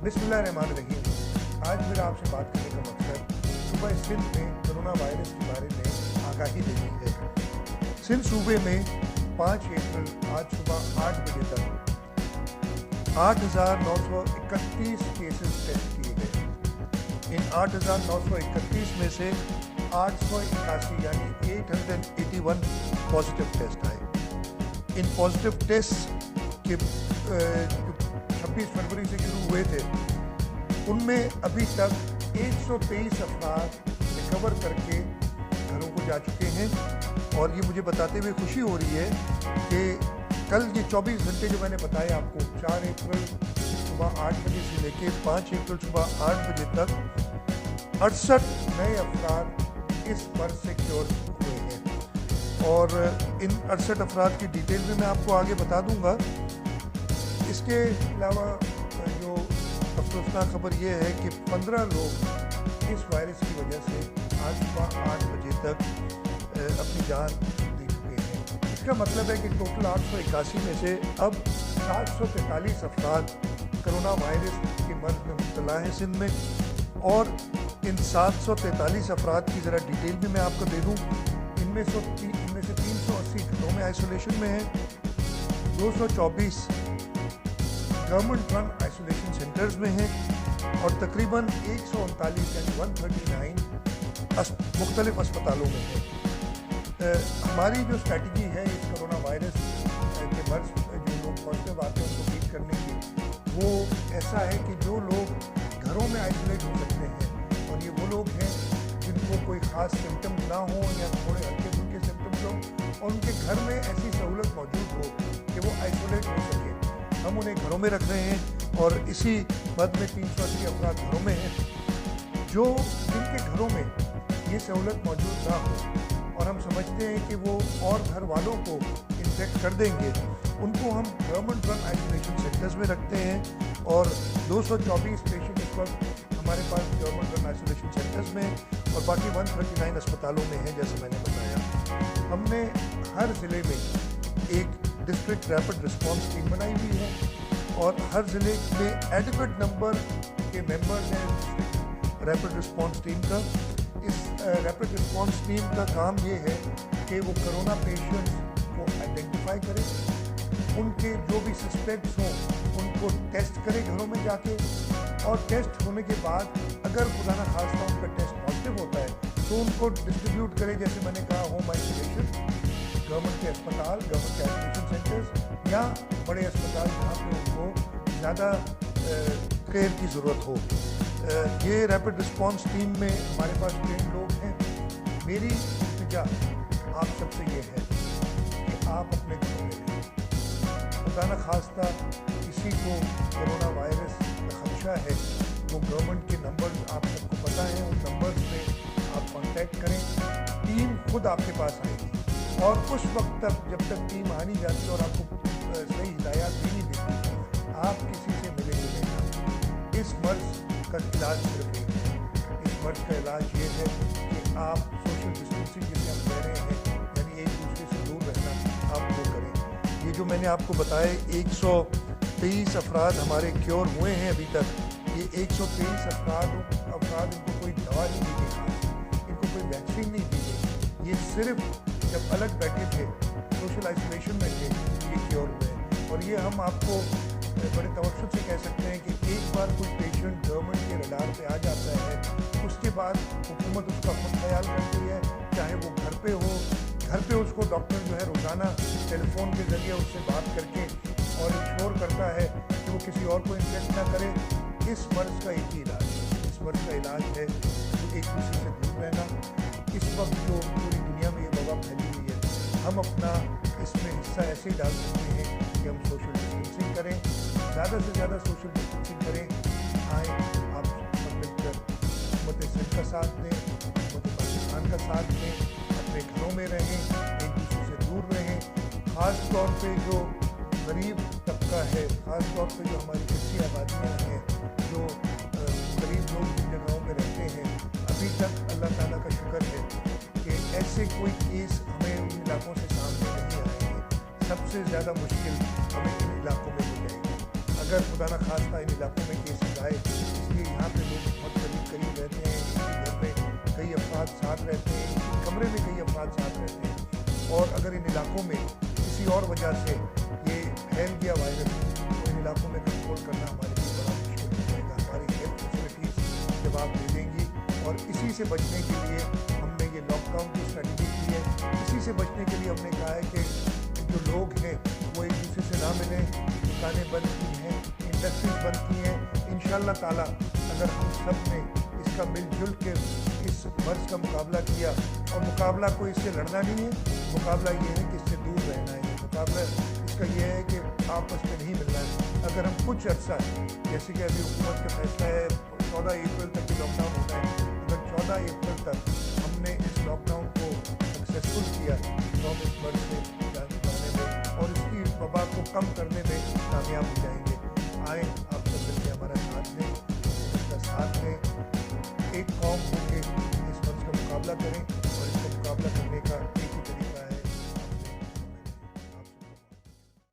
बिस्मिल्लाहिर्रहमानिर्रहीम। आज मेरा आपसे बात करने का मकसद सूबा सिंध में कोरोना वायरस के बारे में आगाही देनी है। सिंध सूबे में 5 अप्रैल आज सुबह 8 बजे तक 8,931 केसेस टेस्ट किए गए। इन 8,931 में से 881 यानी 881 पॉजिटिव टेस्ट आए। इन पॉजिटिव टेस्ट के 26 फरवरी से शुरू हुए थे, उनमें अभी तक 123 अफराद रिकवर करके घरों को जा चुके हैं। और ये मुझे बताते हुए खुशी हो रही है कि कल ये 24 घंटे जो मैंने बताया आपको, 4 अप्रैल सुबह 8 बजे से लेके 5 अप्रैल सुबह 8 बजे तक 68 नए अफराद इस मर्ज से क्योर हुए हैं। और इन 68 अफराद की डिटेल में मैं आपको आगे बता दूंगा। इसके अलावा जो अफसोसनाक खबर ये है कि 15 लोग इस वायरस की वजह से आज सुबह 8 बजे तक अपनी जान दे चुके हैं। इसका मतलब है कि टोटल 881 में से अब 743 अफराद कोरोना वायरस के मर्ज में मुब्तला हैं सिंध में। और इन 743 अफराद की ज़रा डिटेल भी मैं आपको दे दूँ। इनमें से 380 घरों में आइसोलेशन में हैं, 224 गवर्नमेंट रन आइसोलेशन सेंटर्स में हैं और तकरीबन 139 यानी 139 मुख्तलिफ अस्पतालों में हैं। हमारी जो स्ट्रैटेजी है इस कोरोना वायरस के मर्ज जो लोग पॉजिटिव आते हैं उनको बीट करने की, वो ऐसा है कि जो लोग घरों में आइसोलेट हो सकते हैं और ये वो लोग हैं जिनको कोई ख़ास सिम्टम्स ना हो या थोड़े हल्के फुल्के सिम्टम्स हो और उनके घर में ऐसी सहूलत मौजूद हो कि वो आइसोलेट हो सके, हम उन्हें घरों में रख रहे हैं। और इसी मद में 380 अफराद घरों में हैं जो जिनके घरों में ये सहूलत मौजूद ना हो और हम समझते हैं कि वो और घर वालों को इन्फेक्ट कर देंगे, उनको हम गवर्नमेंट रन आइसोलेशन सेंटर्स में रखते हैं। और 224 पेशेंट इस वक्त हमारे पास गवर्नमेंट रन आइसोलेशन सेंटर्स में और बाकी 139 अस्पतालों में हैं। जैसे मैंने बताया, हमने हर ज़िले में एक डिस्ट्रिक्ट रैपिड रिस्पांस टीम बनाई हुई है और हर ज़िले में एडिक्वेट नंबर के मेंबर्स हैं डिस्ट्रिक्ट रैपिड रिस्पांस टीम का। इस रैपिड रिस्पांस टीम का काम ये है कि वो कोरोना पेशेंट्स को आइडेंटिफाई करे, उनके जो भी सस्पेक्ट्स हों उनको टेस्ट करे घरों में जाके, और टेस्ट होने के बाद अगर खुदा न खास्ता उनका टेस्ट पॉजिटिव होता है तो उनको डिस्ट्रीब्यूट करे, जैसे मैंने कहा होम आइसोलेशन, गवर्नमेंट के अस्पताल, गवर्नमेंट के आइसोलेशन सेंटर्स या बड़े अस्पताल जहाँ पे उनको ज़्यादा केयर की ज़रूरत हो। ये रैपिड रिस्पांस टीम में हमारे पास ट्रेन लोग हैं। मेरी इल्तिजा आप सबसे ये है कि आप अपने घरों में रहें। खुदा न खास्ता किसी को कोरोना वायरस का खदशा है, वो गवर्नमेंट के नंबर्स आप सबको पता है, उन नंबर्स पे आप कांटेक्ट करें, टीम खुद आपके पास आएगी। और उस वक्त तक जब तक टीम आ नहीं जाती और आपको सही हिदायत भी नहीं देती, आप किसी से मिले नहीं। इस मर्ज का इलाज सिर्फ एक है। इस मर्ज का इलाज ये है कि आप सोशल डिस्टेंसिंग जिसे हम कह रहे हैं, यानी एक दूसरे से दूर रहना, आप वो करें। ये जो मैंने आपको बताया 123 अफराद हमारे क्योर हुए हैं अभी तक। ये 123 अफराद इनको कोई दवा नहीं दी गई, इनको कोई वैक्सीन नहीं दी गई। ये सिर्फ जब अलग बैठे थे, सोशल आइसोलेशन में थे, ये क्योर हुए। और ये हम आपको बड़े तवज्जुह से कह सकते हैं कि एक बार कोई पेशेंट गवर्नमेंट के रडार पे आ जाता है, उसके बाद हुकूमत उसका खुद ख्याल करती है, चाहे वो घर पे हो। घर पे उसको डॉक्टर जो है रोज़ाना टेलीफोन के ज़रिए उससे बात करके और इंश्योर करता है कि वो किसी और को इन्फेक्ट ना करे। इस मर्ज़ का एक ही इलाज है, इस मर्ज़ का इलाज है तो एक दूसरे से दूर रहना। इस वक्त जो पूरी दुनिया में ये वबा फैली हुई है, हम अपना इसमें हिस्सा ऐसे ही डाल सकते हैं कि हम सोशल डिस्टेंसिंग करें, ज़्यादा से ज़्यादा सोशल डिस्टेंसिंग करें। आए आप सब मिलकर हुकूमत सिंध का साथ दें, हुकूमत पाकिस्तान का साथ दें, अपने घरों में रहें, एक दूसरे से दूर रहें। ख़ास तौर पे जो गरीब तबका है, ख़ास तौर पे जो हमारी कच्ची आबादियाँ हैं, जो गरीब लोग जिन जगहों में रहते हैं, अभी तक अल्लाह ताला का शुक्र है कि ऐसे कोई केस हमें उन इलाकों से सामने नहीं आएंगे। सबसे ज़्यादा मुश्किल हमें इन इलाकों में हो जाएगी। अगर खुदा न खास्ता इन इलाकों में केसेस आए, इसलिए यहाँ पे लोग बहुत करीब करीब रहते हैं, एक ही घर में कई अफराद साथ रहते हैं, एक ही कमरे में कई अफराद साथ रहते हैं, और अगर इन इलाकों में किसी और वजह से ये फैल गया वायरस, तो इन इलाकों में कंट्रोल करना हमारे लिए बड़ा मुश्किल हो जाएगा। हमारी हेल्थ फैसिलिटीज़ जवाब दे देंगी, और इसी से बचने के लिए हमने ये लॉकडाउन की स्ट्रेटजी की है। इसी से बचने के लिए हमने कहा है कि जो लोग हैं वो एक दूसरे से ना मिलें, दुकानें बंद की हैं, इंडस्ट्रीज बंद की हैं। इंशाअल्लाह ताला अगर हम सब ने इसका मिलजुल के इस मर्ज का मुकाबला किया, और मुकाबला कोई इससे लड़ना नहीं है, मुकाबला ये है कि इससे दूर रहना है। मुकाबला इसका ये है कि आपस में नहीं मिलना है। अगर हम कुछ अर्सा, जैसे कि अभी हुकूमत का फैसला है 14 अप्रैल तक ही लॉकडाउन होना है, अगर 14 अप्रैल तक हमने इस लॉकडाउन को सक्सेसफुल किया तो हम इस मर्ज से जाने में और इसकी वबा को कम करने में कामयाब हो जाएंगे। आए आप सब मिलकर हमारा साथ दें, इसका साथ दें, एक कौम होकर इस मर्ज का मुकाबला करें, और इसका मुकाबला करने का